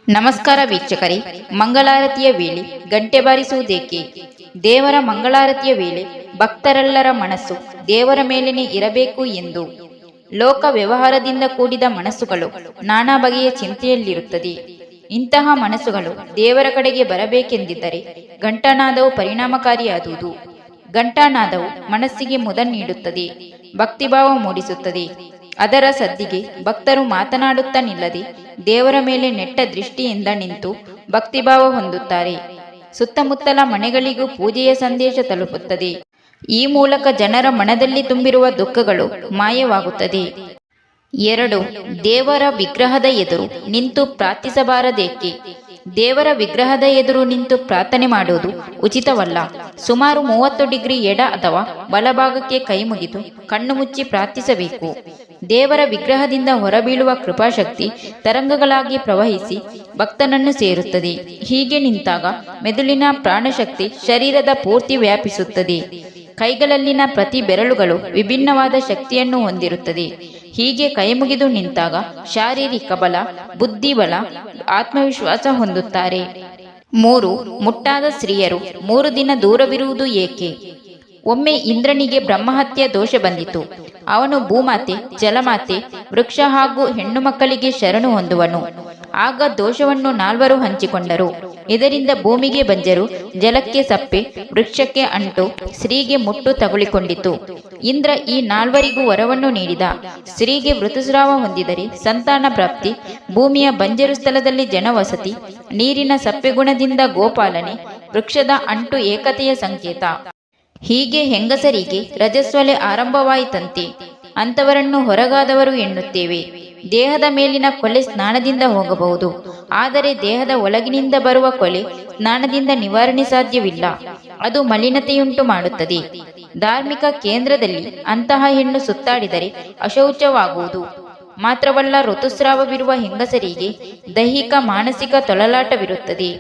ನಮಸ್ಕಾರ ವೀಕ್ಷಕರೇ, ಮಂಗಳಾರತಿಯ ವೇಳೆ ಗಂಟೆ ಬಾರಿಸುವುದೇಕೆ? ದೇವರ ಮಂಗಳಾರತಿಯ ವೇಳೆ ಭಕ್ತರೆಲ್ಲರ ಮನಸ್ಸು ದೇವರ ಮೇಲೇನೆ ಇರಬೇಕು ಎಂದು. ಲೋಕ ವ್ಯವಹಾರದಿಂದ ಕೂಡಿದ ಮನಸ್ಸುಗಳು ನಾನಾ ಬಗೆಯ ಚಿಂತೆಯಲ್ಲಿರುತ್ತದೆ. ಇಂತಹ ಮನಸ್ಸುಗಳು ದೇವರ ಕಡೆಗೆ ಬರಬೇಕೆಂದಿದ್ದರೆ ಘಂಟಾನಾದವು ಪರಿಣಾಮಕಾರಿಯಾದುದು. ಘಂಟಾನಾದವು ಮನಸ್ಸಿಗೆ ಮುದ ನೀಡುತ್ತದೆ, ಭಕ್ತಿಭಾವ ಮೂಡಿಸುತ್ತದೆ. ಅದರ ಸದ್ದಿಗೆ ಭಕ್ತರು ಮಾತನಾಡುತ್ತಾ ನಿಲ್ಲದೆ ದೇವರ ಮೇಲೆ ನೆಟ್ಟ ದೃಷ್ಟಿಯಿಂದ ನಿಂತು ಭಕ್ತಿಭಾವ ಹೊಂದುತ್ತಾರೆ. ಸುತ್ತಮುತ್ತಲ ಮನೆಗಳಿಗೂ ಪೂಜೆಯ ಸಂದೇಶ ತಲುಪುತ್ತದೆ. ಈ ಮೂಲಕ ಜನರ ಮನದಲ್ಲಿ ತುಂಬಿರುವ ದುಃಖಗಳು ಮಾಯವಾಗುತ್ತದೆ. 2. ದೇವರ ವಿಗ್ರಹದ ಎದುರು ನಿಂತು ಪ್ರಾರ್ಥಿಸಬಾರದೇಕೆ? ದೇವರ ವಿಗ್ರಹದ ಎದುರು ನಿಂತು ಪ್ರಾರ್ಥನೆ ಮಾಡುವುದು ಉಚಿತವಲ್ಲ. ಸುಮಾರು 30 ಡಿಗ್ರಿ ಎಡ ಅಥವಾ ಬಲಭಾಗಕ್ಕೆ ಕೈ ಮುಗಿದು ಕಣ್ಣು ಮುಚ್ಚಿ ಪ್ರಾರ್ಥಿಸಬೇಕು. ದೇವರ ವಿಗ್ರಹದಿಂದ ಹೊರಬೀಳುವ ಕೃಪಾಶಕ್ತಿ ತರಂಗಗಳಾಗಿ ಪ್ರವಹಿಸಿ ಭಕ್ತನನ್ನು ಸೇರುತ್ತದೆ. ಹೀಗೆ ನಿಂತಾಗ ಮೆದುಳಿನ ಪ್ರಾಣಶಕ್ತಿ ಶರೀರದ ಪೂರ್ತಿ ವ್ಯಾಪಿಸುತ್ತದೆ. ಕೈಗಳಲ್ಲಿನ ಪ್ರತಿ ಬೆರಳುಗಳು ವಿಭಿನ್ನವಾದ ಶಕ್ತಿಯನ್ನು ಹೊಂದಿರುತ್ತದೆ. ಹೀಗೆ ಕೈಮುಗಿದು ನಿಂತಾಗ ಶಾರೀರಿಕ ಬಲ, ಬುದ್ಧಿಬಲ, ಆತ್ಮವಿಶ್ವಾಸ ಹೊಂದುತ್ತಾರೆ. 3. ಮುಟ್ಟಾದ ಸ್ತ್ರೀಯರು 3 ದಿನ ದೂರವಿರುವುದು ಏಕೆ? ಒಮ್ಮೆ ಇಂದ್ರನಿಗೆ ಬ್ರಹ್ಮಹತ್ಯೆ ದೋಷ ಬಂದಿತು. ಅವನು ಭೂಮಾತೆ, ಜಲಮಾತೆ, ವೃಕ್ಷ ಹಾಗೂ ಹೆಣ್ಣು ಮಕ್ಕಳಿಗೆ ಶರಣು ಹೊಂದುವನು. ಆಗ ದೋಷವನ್ನು 4 ಹಂಚಿಕೊಂಡರು. ಇದರಿಂದ ಭೂಮಿಗೆ ಬಂಜರು, ಜಲಕ್ಕೆ ಸಪ್ಪೆ, ವೃಕ್ಷಕ್ಕೆ ಅಂಟು, ಸ್ತ್ರೀಗೆ ಮುಟ್ಟು ತಗುಲಿಕೊಂಡಿತು. ಇಂದ್ರ ಈ 4 ವರವನ್ನು ನೀಡಿದ. ಸ್ತ್ರೀಗೆ ಋತುಸ್ರಾವ ಹೊಂದಿದರೆ ಸಂತಾನ ಪ್ರಾಪ್ತಿ, ಭೂಮಿಯ ಬಂಜರು ಸ್ಥಳದಲ್ಲಿ ಜನವಸತಿ, ನೀರಿನ ಸಪ್ಪೆಗುಣದಿಂದ ಗೋಪಾಲನೆ, ವೃಕ್ಷದ ಅಂಟು ಏಕತೆಯ ಸಂಕೇತ. ಹೀಗೆ ಹೆಂಗಸರಿಗೆ ರಜಸ್ವಲೆ ಆರಂಭವಾಯಿತಂತೆ. ಅಂಥವರನ್ನು ಹೊರಗಾದವರು ಎನ್ನುತ್ತೇವೆ. ದೇಹದ ಮೇಲಿನ ಕೊಲೆ ಸ್ನಾನದಿಂದ ಹೋಗಬಹುದು, ಆದರೆ ದೇಹದ ಒಳಗಿನಿಂದ ಬರುವ ಕೊಲೆ ಸ್ನಾನದಿಂದ ನಿವಾರಣೆ ಸಾಧ್ಯವಿಲ್ಲ. ಅದು ಮಲಿನತೆಯುಂಟು ಮಾಡುತ್ತದೆ. ಧಾರ್ಮಿಕ ಕೇಂದ್ರದಲ್ಲಿ ಅಂತಹ ಹೆಣ್ಣು ಸುತ್ತಾಡಿದರೆ ಅಶೌಚವಾಗುವುದು ಮಾತ್ರವಲ್ಲ, ಋತುಸ್ರಾವವಿರುವ ಹೆಂಗಸರಿಗೆ ದೈಹಿಕ ಮಾನಸಿಕ ತೊಳಲಾಟವಿರುತ್ತದೆ.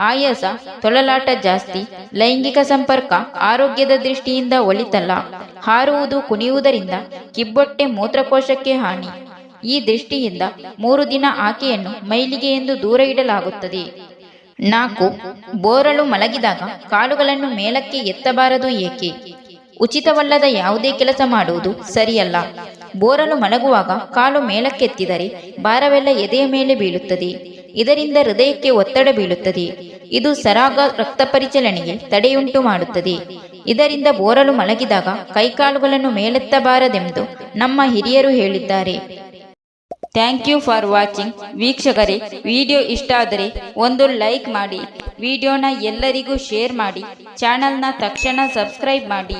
ಆಯಾಸ, ತೊಳಲಾಟ ಜಾಸ್ತಿ. ಲೈಂಗಿಕ ಸಂಪರ್ಕ ಆರೋಗ್ಯದ ದೃಷ್ಟಿಯಿಂದ ಒಳಿತಲ್ಲ. ಹಾರುವುದು, ಕುಣಿಯುವುದರಿಂದ ಕಿಬ್ಬೊಟ್ಟೆ, ಮೂತ್ರಕೋಶಕ್ಕೆ ಹಾನಿ. ಈ ದೃಷ್ಟಿಯಿಂದ 3 ದಿನ ಆಕೆಯನ್ನು ಮೈಲಿಗೆ ಎಂದು ದೂರ ಇಡಲಾಗುತ್ತದೆ. 4. ಬೋರಲು ಮಲಗಿದಾಗ ಕಾಲುಗಳನ್ನು ಮೇಲಕ್ಕೆ ಎತ್ತಬಾರದು ಏಕೆ? ಉಚಿತವಲ್ಲದ ಯಾವುದೇ ಕೆಲಸ ಮಾಡುವುದು ಸರಿಯಲ್ಲ. ಬೋರಲು ಮಲಗುವಾಗ ಕಾಲು ಮೇಲಕ್ಕೆತ್ತಿದರೆ ಭಾರವೆಲ್ಲ ಎದೆಯ ಮೇಲೆ ಬೀಳುತ್ತದೆ. ಇದರಿಂದ ಹೃದಯಕ್ಕೆ ಒತ್ತಡ ಬೀಳುತ್ತದೆ. ಇದು ಸರಾಗ ರಕ್ತ ಪರಿಚಲನೆಗೆ ತಡೆಯುಂಟು ಮಾಡುತ್ತದೆ. ಇದರಿಂದ ಬೋರಲು ಮಲಗಿದಾಗ ಕೈಕಾಲುಗಳನ್ನು ಮೇಲೆತ್ತಬಾರದೆಂದು ನಮ್ಮ ಹಿರಿಯರು ಹೇಳಿದ್ದಾರೆ. Thank you for watching. ವೀಕ್ಷಕರೇ, ವಿಡಿಯೋ ಇಷ್ಟ ಆದರೆ ಒಂದು ಲೈಕ್ ಮಾಡಿ, ವಿಡಿಯೋನ ಎಲ್ಲರಿಗೂ ಶೇರ್ ಮಾಡಿ, ಚಾನಲ್ನ ತಕ್ಷಣ ಸಬ್ಸ್ಕ್ರೈಬ್ ಮಾಡಿ.